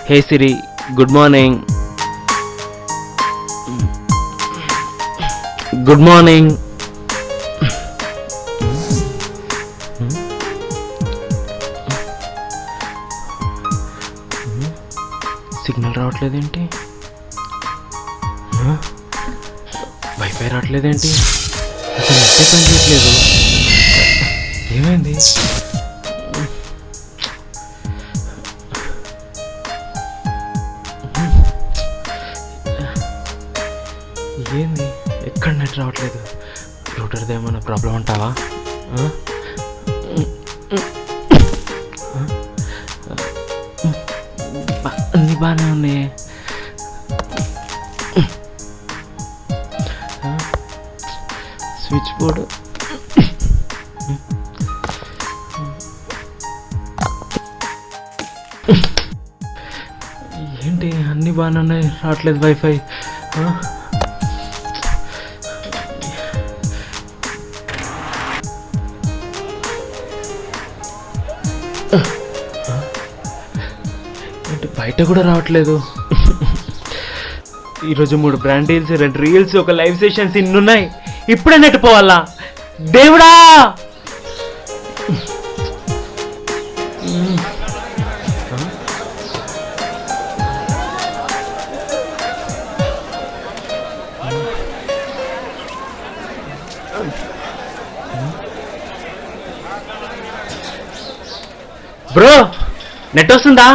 హే Siri, good morning. Good morning. Signal రావట్లేదేంటి? Wifi రావట్లేదేంటి? అసలు నెట్టే పని చేయట్లేదు. ఏమైంది? ఏంది ఎక్కడ నెట్ రావట్లేదు? రూటర్ది ఏమైనా ప్రాబ్లం అంటావా? అన్నీ బాగానే ఉన్నాయి. స్విచ్ బోర్డు ఏంటి అన్నీ బాగానే ఉన్నాయి, రావట్లేదు వైఫై. ఏంటి బయట కూడా రావట్లేదు. ఈరోజు 3 బ్రాండ్ డీల్స్, 2 రీల్స్, ఒక లైవ్ సెషన్స్ ఇన్నున్నాయి. ఇప్పుడే నెట్టుపోవాలా దేవుడా? బ్రో నెట్ వస్తుందా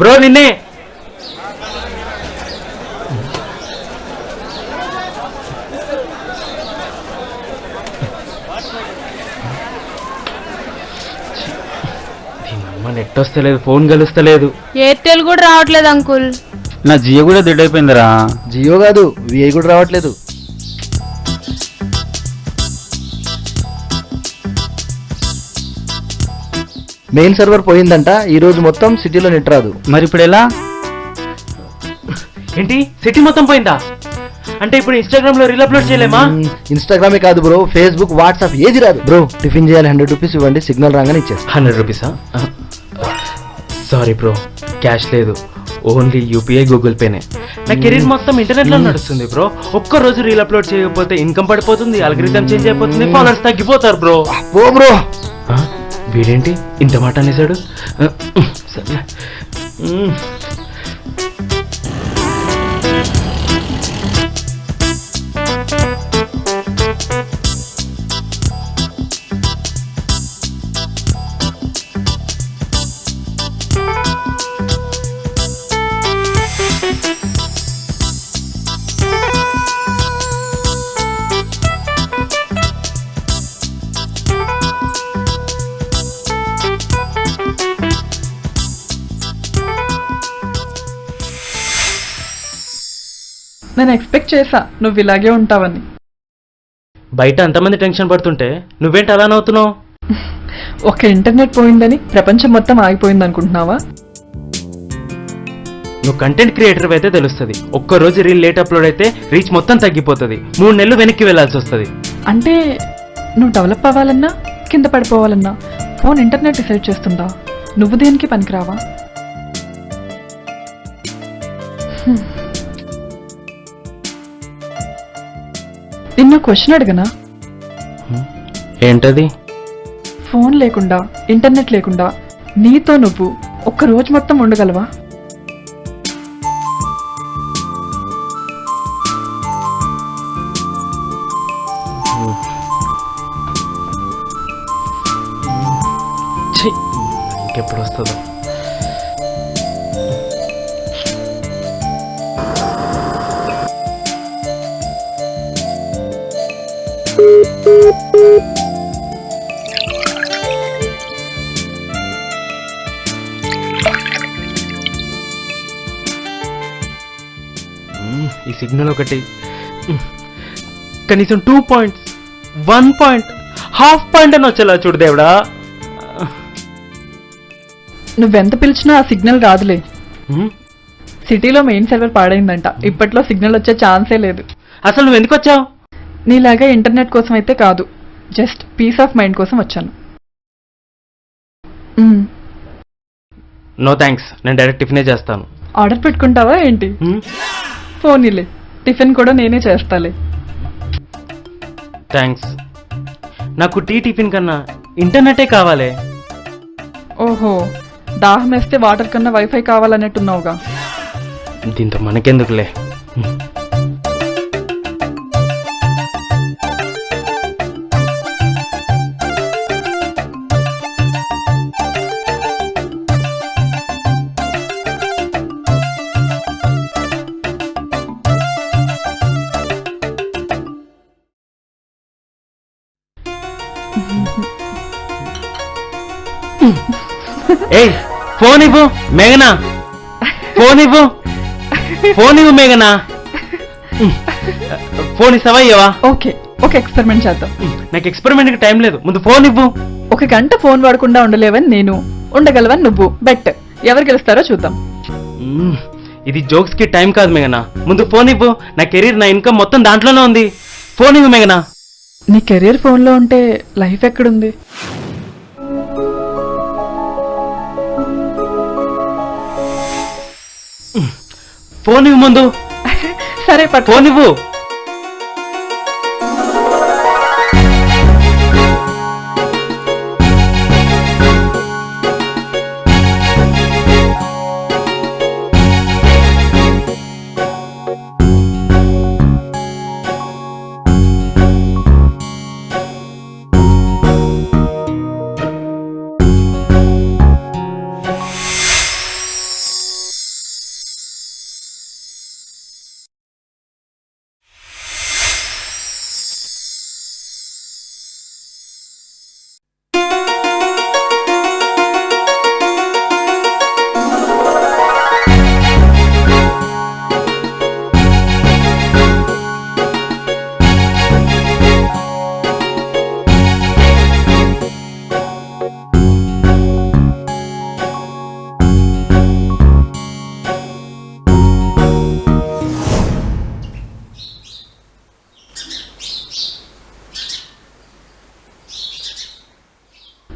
బ్రో? నిన్నే నెట్ వస్తలేదు, ఫోన్ కలుస్తలేదు. ఎయిర్టెల్ కూడా రావట్లేదు అంకుల్. నా జియో కూడా డెడ్ అయిపోయిందిరా. జియో కాదు, విఐ కూడా రావట్లేదు. మెయిన్ సర్వర్ పోయిందంట. ఈ రోజు మొత్తం సిటీలో నెట్ రాదు. మరి ఇప్పుడు ఎలా? ఏంటి సిటీ మొత్తం పోయిందా? అంటే ఇప్పుడు ఇన్స్టాగ్రామ్ లో రీల్ అప్లోడ్ చేయలేమా? ఇన్స్టాగ్రామే కాదు బ్రో, ఫేస్బుక్, వాట్సాప్ ఏది రాదు. బ్రో టిఫిన్ చేయాలి, 100 రూపీస్ ఇవ్వండి, సిగ్నల్ రాగానే ఇచ్చేస్తా. 100 రూపీసా? సారీ బ్రో, క్యాష్ లేదు, ఓన్లీ యూపీఐ, గూగుల్ పేనే. నా కెరీర్ మొత్తం ఇంటర్నెట్ లో నడుస్తుంది బ్రో. ఒక్క రోజు రీల్ అప్లోడ్ చేయకపోతే ఇన్కమ్ పడిపోతుంది, అల్గరిథం చేంజ్ అయిపోతుంది, ఫాలోవర్స్ తగ్గిపోతారు బ్రో. ఓ బ్రో, వీడేంటి ఇంత మాట అనేసాడు? సరే నేను ఎక్స్పెక్ట్ చేశా నువ్వు ఇలాగే ఉంటావని. బయట అంతమంది టెన్షన్ పడుతుంటే నువ్వేంటి అలా నవ్వుతున్నావు? ఒక ఇంటర్నెట్ పోయిందని ప్రపంచం మొత్తం ఆగిపోయింది అనుకుంటున్నావా? నువ్వు కంటెంట్ క్రియేటర్ అయితే తెలుస్తుంది. ఒక్క రోజు రీల్ లేట్ అప్లోడ్ అయితే రీచ్ మొత్తం తగ్గిపోతుంది, 3 నెలలు వెనక్కి వెళ్లాల్సి వస్తుంది. అంటే నువ్వు డెవలప్ అవ్వాలన్నా కింద పడిపోవాలన్నా ఫోన్ ఇంటర్నెట్ డిసైడ్ చేస్తుందా? నువ్వు దేనికి పనికిరావా? నిన్న క్వశ్చన్ అడగనా? ఏంటది? ఫోన్ లేకుండా ఇంటర్నెట్ లేకుండా నీతో నువ్వు ఒక్క రోజు మొత్తం ఉండగలవా? ఇంకెప్పుడు వస్తుందో? ఈ సిగ్నల్ ఒకటి కనీసం 2 పాయింట్స్, 1 పాయింట్, హాఫ్ పాయింట్ అని వచ్చేలా చూడు దేవుడా. నువ్వెంత పిలిచినా ఆ సిగ్నల్ రాదులే. సిటీలో మెయిన్ సర్వర్ పాడైందంట. ఇప్పట్లో సిగ్నల్ వచ్చే ఛాన్సే లేదు. అసలు నువ్వు ఎందుకు వచ్చావు? నీలాగా ఇంటర్నెట్ కోసం అయితే కాదు, జస్ట్ పీస్ ఆఫ్ మైండ్ కోసం వచ్చాను. నో థ్యాంక్స్, నేను డైరెక్ట్ టిఫినే చేస్తాను. ఆర్డర్ పెట్టుకుంటావా ఏంటి? ఫోన్ ఇలే, టిఫిన్ కూడా నేనే చేస్తాలే. థ్యాంక్స్. నాకు టిఫిన్ కన్నా ఇంటర్నెటే కావాలి. ఓహో, దాహం వేస్తే వాటర్ కన్నా వైఫై కావాలన్నట్టున్నావుగా. దీంతో మనకెందుకులే. ఏయ్, ఫోన్ ఇవ్వు మేఘనా, ఫోన్ ఇవ్వు, ఫోన్ ఇవ్వు మేఘనా. ఫోన్ ఇస్తావా ఇవ్వవా? ఓకే, ఒక ఎక్స్పెరిమెంట్ చేద్దాం. నాకు ఎక్స్పెరిమెంట్కి టైం లేదు, ముందు ఫోన్ ఇవ్వు. 1 గంట ఫోన్ వాడకుండా ఉండలేవని నేను, ఉండగలవని నువ్వు. బెట్ ఎవరు గెలుస్తారో చూద్దాం. ఇది జోక్స్ కి టైం కాదు మేఘనా, ముందు ఫోన్ ఇవ్వు. నా కెరీర్, నా ఇన్కమ్ మొత్తం దాంట్లోనే ఉంది. ఫోన్ ఇవ్వు మేఘనా. నీ కెరీర్ ఫోన్లో ఉంటే లైఫ్ ఎక్కడుంది? ఫోన్ ఇవ్వు ముందు. సరే పట్టు. ఫోన్ ఇవ్వు.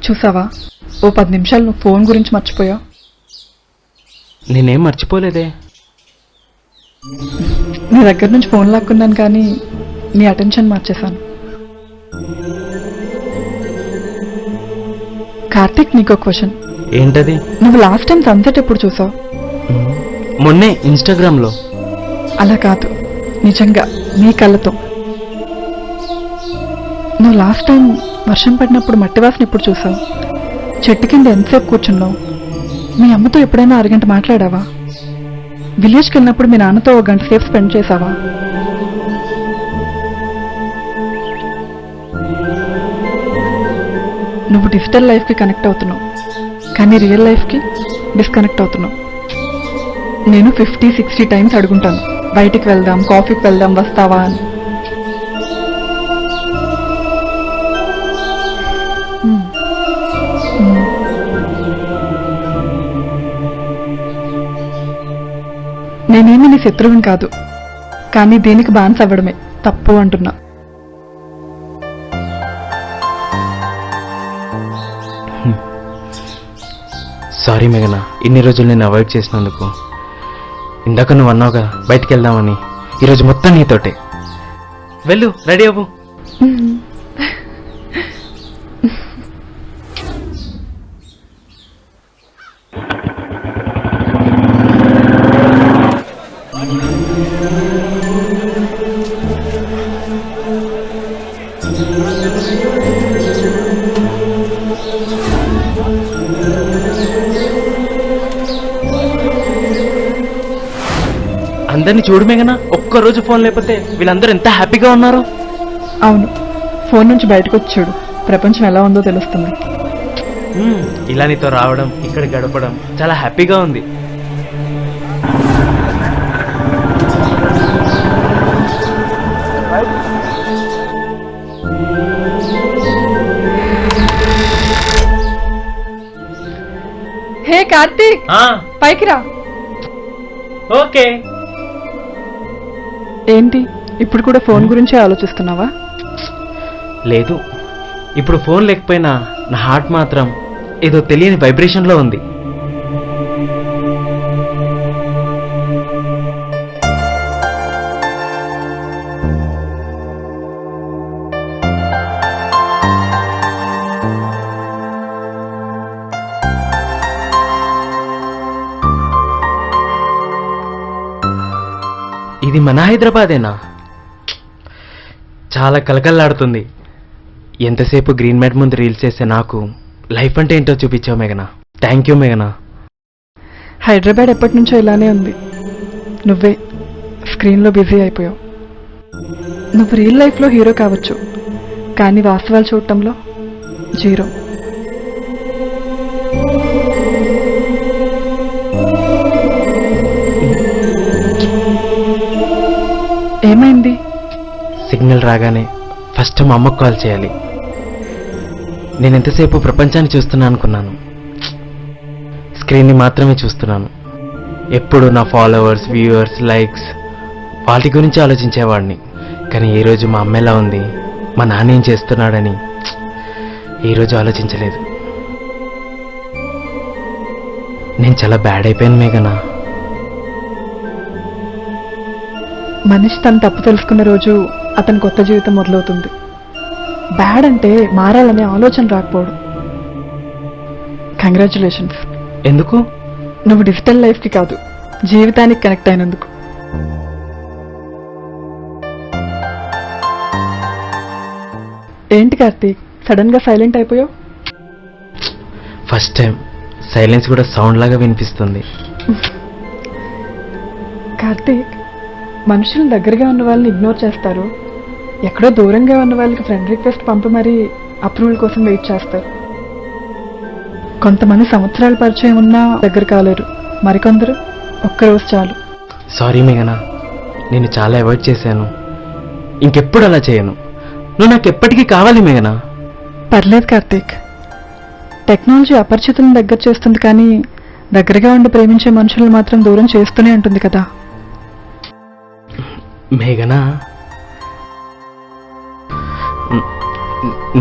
చూసావా, ఓ 10 నిమిషాలు నువ్వు ఫోన్ గురించి మర్చిపోయావు. నేనేం మర్చిపోలేదే. నీ దగ్గర నుంచి ఫోన్ లాక్కున్నాను కానీ నీ అటెన్షన్ మార్చేశాను. కార్తీక్, నీకో క్వశ్చన్. ఏంటది? నువ్వు లాస్ట్ టైం సన్సెట్ ఎప్పుడు చూసావు? మొన్నే ఇన్స్టాగ్రామ్ లో. అలా కాదు, నిజంగా నీ కళ్ళతో. నువ్వు లాస్ట్ టైం వర్షం పడినప్పుడు మట్టి వాసన ఎప్పుడు చూసావు? చెట్టు కింద ఎంతసేపు కూర్చున్నావు? మీ అమ్మతో ఎప్పుడైనా అరగంట మాట్లాడావా? విలేజ్కి వెళ్ళినప్పుడు మీ నాన్నతో 1 గంట సేపు స్పెండ్ చేసావా? నువ్వు డిజిటల్ లైఫ్కి కనెక్ట్ అవుతున్నావు కానీ రియల్ లైఫ్కి డిస్కనెక్ట్ అవుతున్నావు. నేను 50-60 టైమ్స్ అడుగుంటాను, బయటికి వెళ్దాం, కాఫీకి వెళ్దాం, వస్తావా అని. నేనేమి నీ శత్రువుని కాదు, కానీ దీనికి బాన్స్ అవ్వడమే తప్పు అంటున్నా. సారీ మేఘనా, ఇన్ని రోజులు నేను అవాయిడ్ చేసినందుకు. ఇందాక నువ్వు అన్నావుగా బయటికి వెళ్దామని, ఈరోజు మొత్తం నీతోటే. వెళ్ళు, రెడీ అవ్వు. అందరినీ చూడు మేఘనా, ఒక్కరోజు ఫోన్ లేకపోతే వీళ్ళందరూ ఎంత హ్యాపీగా ఉన్నారు. అవును, ఫోన్ నుంచి బయటకు వచ్చి చూడు, ప్రపంచం ఎలా ఉందో తెలుస్తుంది. ఇలా నీతో రావడం, ఇక్కడ గడపడం చాలా హ్యాపీగా ఉంది. హే కార్తీక్, పైకి రా. ఓకే. ఏంటి, ఇప్పుడు కూడా ఫోన్ గురించే ఆలోచిస్తున్నావా? లేదు, ఇప్పుడు ఫోన్ లేకపోయినా నా హార్ట్ మాత్రం ఏదో తెలియని వైబ్రేషన్లో ఉంది. ఇది మన హైదరాబాదేనా? చాలా కలకల్లాడుతుంది. ఎంతసేపు గ్రీన్ మ్యాట్ ముందు రీల్స్ చేస్తే నాకు లైఫ్ అంటే ఏంటో చూపించావు మేఘనా. థ్యాంక్ యూ మేఘనా. హైదరాబాద్ ఎప్పటి నుంచో ఇలానే ఉంది. నువ్వే స్క్రీన్లో బిజీ అయిపోయావు. నువ్వు రియల్ లైఫ్లో హీరో కావచ్చు, కానీ వాస్తవాలు చూడటంలో జీరో. ఏమైంది? సిగ్నల్ రాగానే ఫస్ట్ మా అమ్మకు కాల్ చేయాలి. నేను ఎంతసేపు ప్రపంచాన్ని చూస్తున్నా అనుకున్నాను, స్క్రీన్ని మాత్రమే చూస్తున్నాను. ఎప్పుడు నా ఫాలోవర్స్, వ్యూవర్స్, లైక్స్ వాటి గురించి ఆలోచించేవాడిని. కానీ ఈరోజు మా అమ్మ ఎలా ఉంది, మా నాన్న ఏం చేస్తున్నాడని ఈరోజు ఆలోచించలేదు. నేను చాలా బ్యాడ్ అయిపోయాను మేఘనా. మనిషి తను తప్పు తెలుసుకున్న రోజు అతని కొత్త జీవితం మొదలవుతుంది. బ్యాడ్ అంటే మారాలనే ఆలోచన రాకపోవడం. కంగ్రాచులేషన్స్. ఎందుకు? నువ్వు డిజిటల్ లైఫ్కి కాదు, జీవితానికి కనెక్ట్ అయినందుకు. ఏంటి కార్తీక్, సడన్ గా సైలెంట్ అయిపోయావు? ఫస్ట్ టైం సైలెన్స్ కూడా సౌండ్ లాగా వినిపిస్తుంది. కార్తీక్, మనుషులు దగ్గరగా ఉన్న వాళ్ళని ఇగ్నోర్ చేస్తారు, ఎక్కడో దూరంగా ఉన్న వాళ్ళకి ఫ్రెండ్ రిక్వెస్ట్ పంపి మరీ అప్రూవల్ కోసం వెయిట్ చేస్తారు. కొంతమంది సంవత్సరాల పరిచయం ఉన్నా దగ్గర కాలేరు, మరికొందరు ఒక్కరోజు చాలు. సారీ మేఘనా, నేను చాలా అవాయిడ్ చేశాను. ఇంకెప్పుడు అలా చేయను. నువ్వు నాకు ఎప్పటికీ కావాలి మేఘనా. పర్లేదు కార్తీక్, టెక్నాలజీ అపరిచితులను దగ్గర చేస్తుంది, కానీ దగ్గరగా ఉండి ప్రేమించే మనుషులను మాత్రం దూరం చేస్తూనే ఉంటుంది కదా. మేఘనా,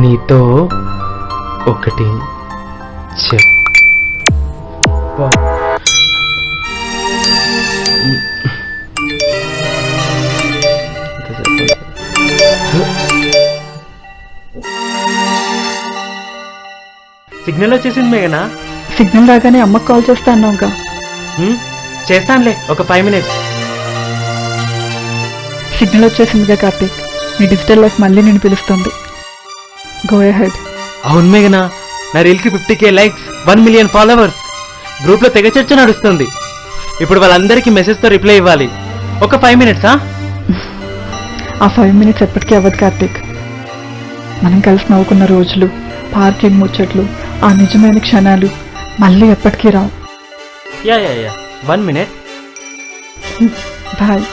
నీతో ఒకటి సిగ్నల్ వచ్చేసింది మేఘనా. సిగ్నల్ రాగానే అమ్మకు కాల్ చేస్తా అన్నావుగా. చేస్తానులే, ఒక 5 minutes. సిగ్నల్ వచ్చేసిందిగా కార్తీక్, నీ డిజిటల్ లైఫ్ మళ్ళీ నేను పిలుస్తుంది. Go ahead. అవును మేఘనా, నా రీల్కి 50K లైక్స్, 1 million ఫాలోవర్స్, గ్రూప్లో తెగ చర్చ నడుస్తుంది. ఇప్పుడు వాళ్ళందరికీ మెసేజ్తో రిప్లై ఇవ్వాలి. ఒక 5 minutes. ఆ 5 minutes ఎప్పటికీ అవ్వదు కార్తీక్. మనం కలిసి నవ్వుకున్న రోజులు, పార్కింగ్ ముచ్చట్లు, ఆ నిజమైన క్షణాలు మళ్ళీ ఎప్పటికీ రావు. Yeah 1 minute. బాయ్.